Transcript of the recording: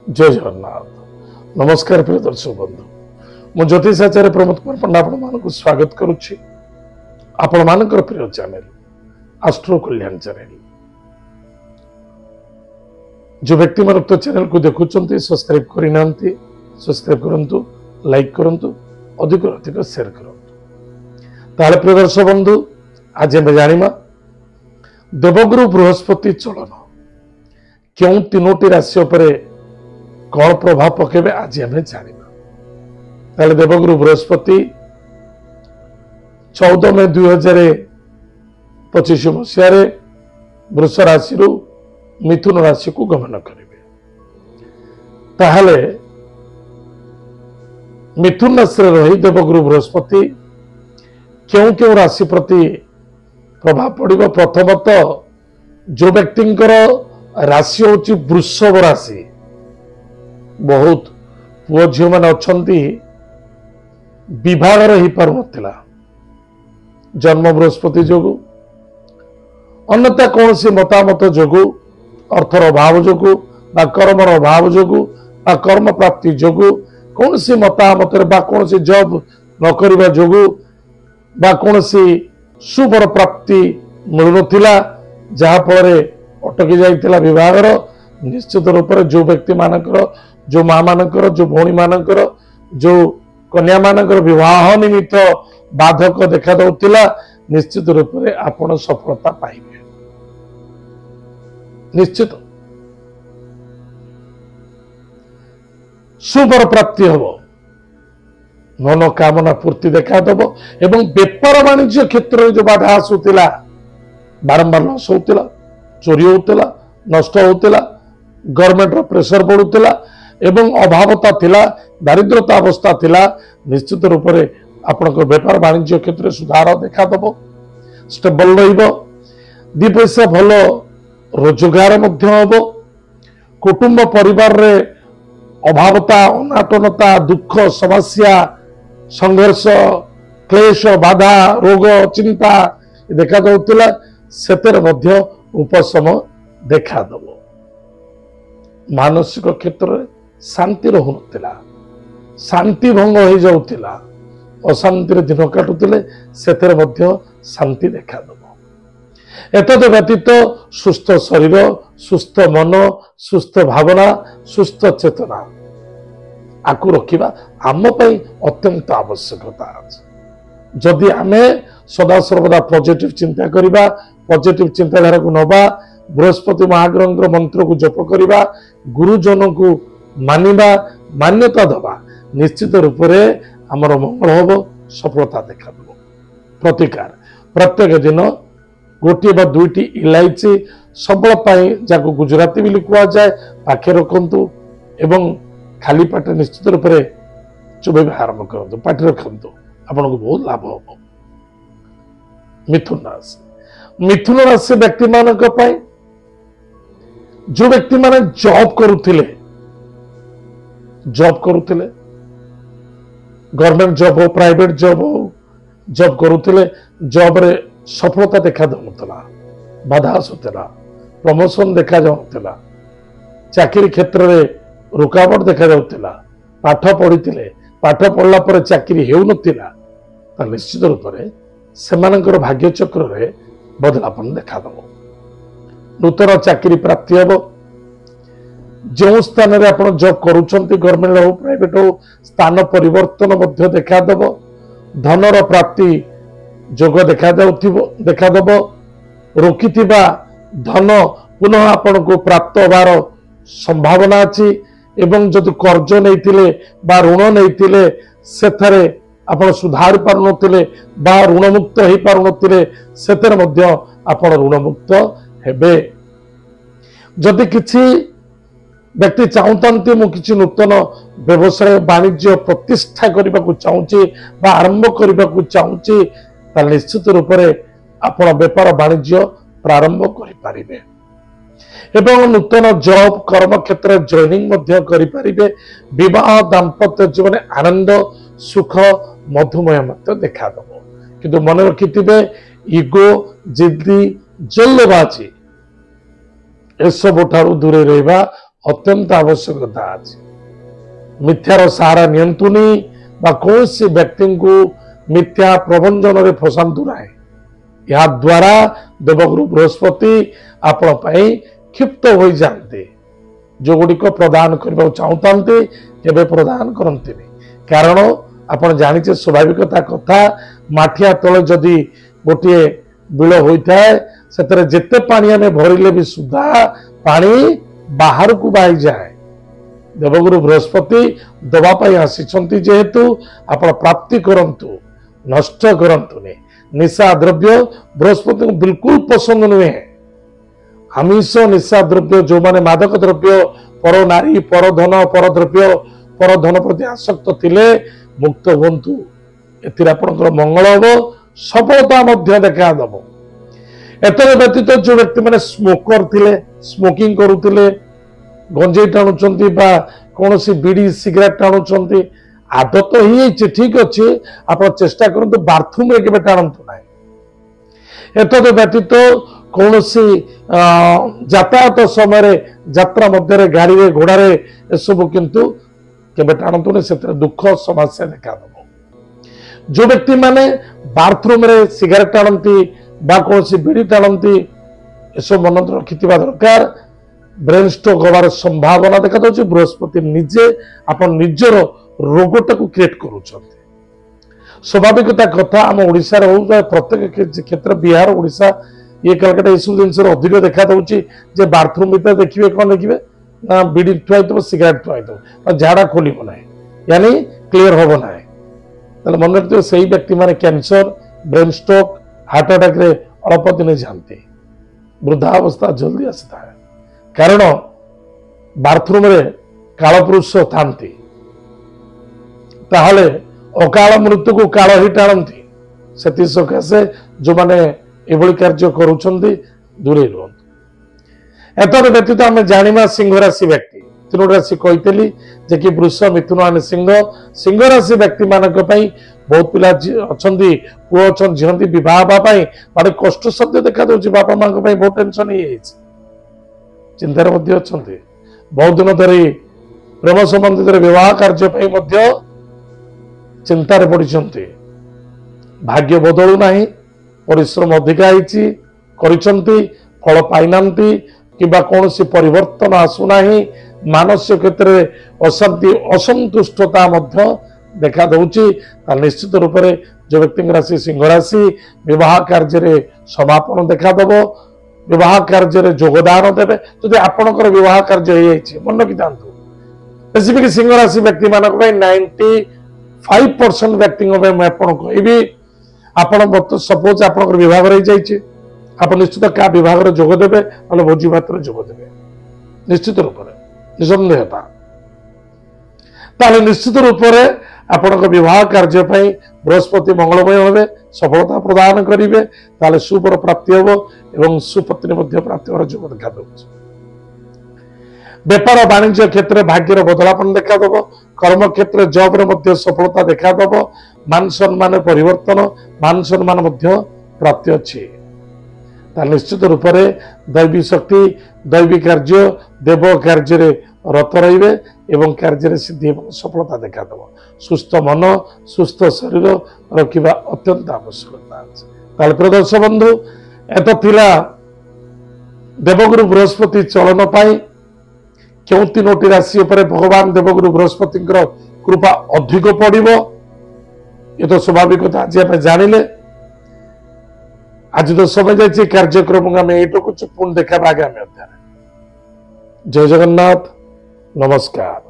जय जगन्नाथ। नमस्कार प्रिय दर्शक बंधु, मु ज्योतिष आचार्य प्रमोद कुमार पंडा आपण मानक स्वागत करुच्ची आपण मानकर प्रिय चैनल एस्ट्रो कल्याण चैनल। जो व्यक्ति मन तो चैनल को देखुचंती सब्सक्राइब करि नांती सब्सक्राइब करंतु, लाइक करंतु, अधिक अधिक शेयर करंतु। ताले प्रिय दर्शक बंधु, आज हम जानिमा देवगुरु बृहस्पति चलन क्यों तीनोटी राशि उपरे कौन प्रभाव पकेबे आज हमें जानिबा। देवगुरु बृहस्पति 14 मई 2025 मसीह वृष राशि मिथुन राशि को गमन करेंगे। ताहले मिथुन राशि रही देवगुरु बृहस्पति क्यों क्यों राशि प्रति प्रभाव पड़िबो। प्रथमतः जो व्यक्तिंकर राशि होची वृषभ राशि, बहुत पुओ झील मैंने अच्छा विभागर हो पार ना जन्म बृहस्पति जोगु, अन्यथा कौन सी मतामत जोगु, अर्थर अभाव जोगु बा कर्मर अभाव जोगु बा कर्म प्राप्ति जोगु, कौन सी मतामत कौन सी जॉब न करबा जोगु बा कौन सी सुबर प्राप्ति मिलु नथिला, जहा फल अटकी जाइतिला विभागर। निश्चित रूप से जो व्यक्ति मानकर, जो माँ मानकर, जो भौणी मानकर, जो कन्या मानकर विवाह निमित्त बाधक देखा दउतिला, निश्चित रूप से आपण सफलता पाइबे। निश्चित सुबर प्राप्ति हम, मनोकामना पूर्ति देखा दब एवं बेपार वाणिज्य क्षेत्र में जो बाधा आसूला, बारंबार लस होता, चोरी होता, नष्ट होता, गवर्नमेंट प्रेशर बढ़ुला एवं अभावता थिला, दारिद्रता अवस्था थिला, निश्चित रूप से आपण बेपार वाणिज्य क्षेत्र में सुधार देखा दब, स्टेबल रहिबो, दी पैसा भल रोजगार मध्य हबो। कुटुंब परिवार रे अभावता, अनाटनता, दुख, समस्या, संघर्ष, क्लेश, बाधा, रोग, चिंता देखा दउतिला, सेतेर मध्य उपशम देखा दब। मानसिक क्षेत्र में शांति रहुनथिला, शांति भंग हो जाउतिला, अशांति दिन काटुतिले, सेतेर मध्य शांति देखा दब। एतद व्यतीत सुस्थ शरीर, सुस्थ मन, सुस्थ भावना, सुस्थ चेतना आकु रखिबा आम पई अत्यंत आवश्यकता अछि। जदि आमे सदा सर्वदा पॉजिटिव चिंता करिबा, पॉजिटिव चिंताधारा को नबा, बृहस्पति महाग्रह मंत्र को जप करिबा, गुरुजन को मानिबा, मान्यता दबा, निश्चित रूप से आमर मंगल हबो, सफलता देखा दब। प्रतिकार प्रत्येक दिन गोटे बा दुईटी इलायची सबल पाई जाको गुजराती भी लिखुआ जाए पाखे रखंतु एवं खाली पाटे निश्चित रूप से चुबेबा आरंभ करंतु, पाटे रखंतु, आपन को बहुत लाभ हो। मिथुन राशि, मिथुन राशि व्यक्ति मानक पाई जो व्यक्ति माने जॉब करुथिले, गवर्नमेंट जॉब हो, प्राइवेट जॉब हो, जॉब करुथिले, जॉब रे सफलता देखा दउतला, बाधा आसुतला, प्रमोशन देखा जाउतला, चाकरी क्षेत्र रे रुकावट देखा जाउतला, पाठ पढ़िथिले, पाठ पढ़ला पर चाकरी हेउ नथिला, त निश्चित रूप से सेमानकर भाग्य चक्र रे बदलापन देखा दब। नूतन चाकरी प्राप्ति हम, जो स्थान रे आपण जॉब करूछंती, गवर्नमेंट हो प्राइवेट हो, स्थान परिवर्तन मध्य देखा दब। धनर प्राप्ति जोग देखा दब। रोकिथिबा धन पुनः आपण को प्राप्त होबार संभावना अछि एवं जदि कर्ज नैतिले बा ऋण नैतिले सेथरे आपण सुधार पारु नथिले बा ऋण मुक्त हो पारु नथिले, सेथरे मध्य आपण ऋण मुक्त हेबे। जदि किछि व्यक्ति चाहूंती मु किछि नूतन व्यवसाय वाणिज्य प्रतिष्ठा करने को चाहूँगी बा आरंभ करने को चाहूँगी, निश्चित रूप से आपण बेपार वाणिज्य प्रारंभ करें एवं नूतन जॉब कर्म क्षेत्र जॉइनिंग करें। विवाह दाम्पत्य जीवन आनंद सुख मधुमय मत देखा दब। किंतु मन रखिथिबे इगो, जिद्दी, जल्दबाजी एसबू ठारू दूरे रहिबा अत्यंत आवश्यकता अछि। मिथ्यार सहारा नियंतुनी बा कौन सी व्यक्ति को मिथ्या प्रबंधन रे फसांतु नाही। या द्वारा देवगुरु बृहस्पति आपण पई क्षिप्त हो जाते, जो गुडी को प्रदान करबा चाहतांते केबे प्रदान करंतिनी। कारण आपण जानिचे स्वाभाविकता कथा माठिया तळे जदी गोटे बिल होता है सेतरे जेते पानी आमे भरिले भी सुधा पानी बाहर को बाही जाए। देवगुरु बृहस्पति दबा पाई आसीचंती जेहेतु आपण प्राप्ति करंतु, नष्ट करंतुनी। निशा द्रव्य बृहस्पति को बिल्कुल पसंद नुहे। आमिष निशा द्रव्य जो माने मादक द्रव्य पर नारी पर धन पर द्रव्य पर धन प्रति आसक्त थिले मुक्त हुंतु। एथिरे आपनकर मंगल हो, सफलता मध्य देखा दब। एतर व्यतीत जो व्यक्ति माने स्मोकर थिले, स्मोकिंग करुथिले, गंजेई टाणुचंती बा कोनोसी बीड़ी सिगरेट टाणुचंती, आदत ही ठीक अच्छे, आप चेष्टा करंतु बाथरूम रे केबे टाणंतु नाही। एतद व्यतीत कौन सी यातायात समय यात्रा मध्य गाड़ी रे घोड़ा रे एसबू किंतु केबे टाणंतु नहीं, से दुख समस्या देखा दब। जो व्यक्ति माने बाथरूम रे सिगरेट टाणंती बा कौन सी बीड़ी टाणंती एसब मन रखिथिबा दरकार। ब्रेन स्ट्रोक होबार संभावना देखा दउछि। बृहस्पति निजे आपन निजर रोगटा को क्रिएट करूछंती। स्वाभाविकता कथा आम ओडिसा रे हो प्रत्येक क्षेत्र बिहार ओडिसा ये कलकत्ता एसब जिनस अधिक देखा दउछि जे बाथरूम भीतर देखिबे कोन देखिबे ना बीड़ी ठुआई दो सिगरेट ठुआई दो झाड़ा खोलिबो नाही, यानी क्लियर होबो नाही। तले मन रखियो सही व्यक्ति माने cancer, brain stroke, heart attack रे अल्प दिन जानते, वृद्धावस्था जल्दी आसता है। कारण बाथरूम रे कालपुरुष थांती, ताहले अकाल मृत्यु को काल ही टाणती। से सकाशे जो माने एभली कार्य करुछंती दूरे रुहंतु। एतर व्यतीत आम जानिमा सिंह राशि व्यक्ति तीनोटी राशि कहीली जे कि वृष, मिथुन और सिंह। सिंह राशि व्यक्ति मानक पई बहुत पिला अछंती, पुओ अछन, झियंती विवाह बापाई माने कष्ट शब्द देखा दउछि। बापा मां पई बहुत टेंशन ही है, चिंतार मध्य अछंती। बहुत दिन धरी प्रेम संबंधित विवाह कार्य पई मध्य चिंतार पड़िछंती। भाग्य बदलू नाही, परिश्रम अधिका होईछि करिछंती, फल पाइनांती किबा कोनोसी परिवर्तन आसु नाही। मानसिक क्षेत्र में अशांति असंतुष्टता मध्य देखा दउछि। निश्चित रूप से जो व्यक्ति राशि सिंह राशि विवाह कार्य रे समापन देखा दब, विवाह कार्य रे योगदान देवे। जदि आपणकर विवाह कार्य हो जाइए मन रखि थांतु, स्पेसिफिक सिंह राशि व्यक्ति मानक 95% व्यक्ति कहबी आप सपोज आप विभाग रही आप निश्चित क्या विभाग जोग देवे ना भोजी भात जोग देवे निश्चित रूप से निसंदेहता। ताले निश्चित रूप से आपण विवाह कार्य बृहस्पति मंगलमय होवे, सफलता प्रदान करेंगे, ताले सुपर प्राप्ति हम एवं सुपत्नी प्राप्ति होर जोग देखा दूसरी। व्यापार वाणिज्य क्षेत्र में भाग्यर बदलापन देखा दब, कर्म क्षेत्र जॉब रे सफलता देखा दब, मान सम्मान परिवर्तन, मान सम्मान प्राप्ति अच्छी। निश्चित रूप से दैवी शक्ति, दैवी कार्य, देव कार्य रत रे एवं कार्य सिद्धि और सफलता देखा दब। सुस्थ मन, सुस्थ शरीर रखा अत्यंत आवश्यकता। प्रिय दर्शक बंधु, एत थिला देवगुरु बृहस्पति चलन पाई क्यों तीनोटी राशि पर भगवान देवगुरु बृहस्पति कृपा अधिक पड़िबो, ये तो स्वाभाविकता आज आप जानिले। आज तो समय जाइए कार्यक्रम आम ये पुणी देखा आगामी अध्याय। जय जगन्नाथ, नमस्कार।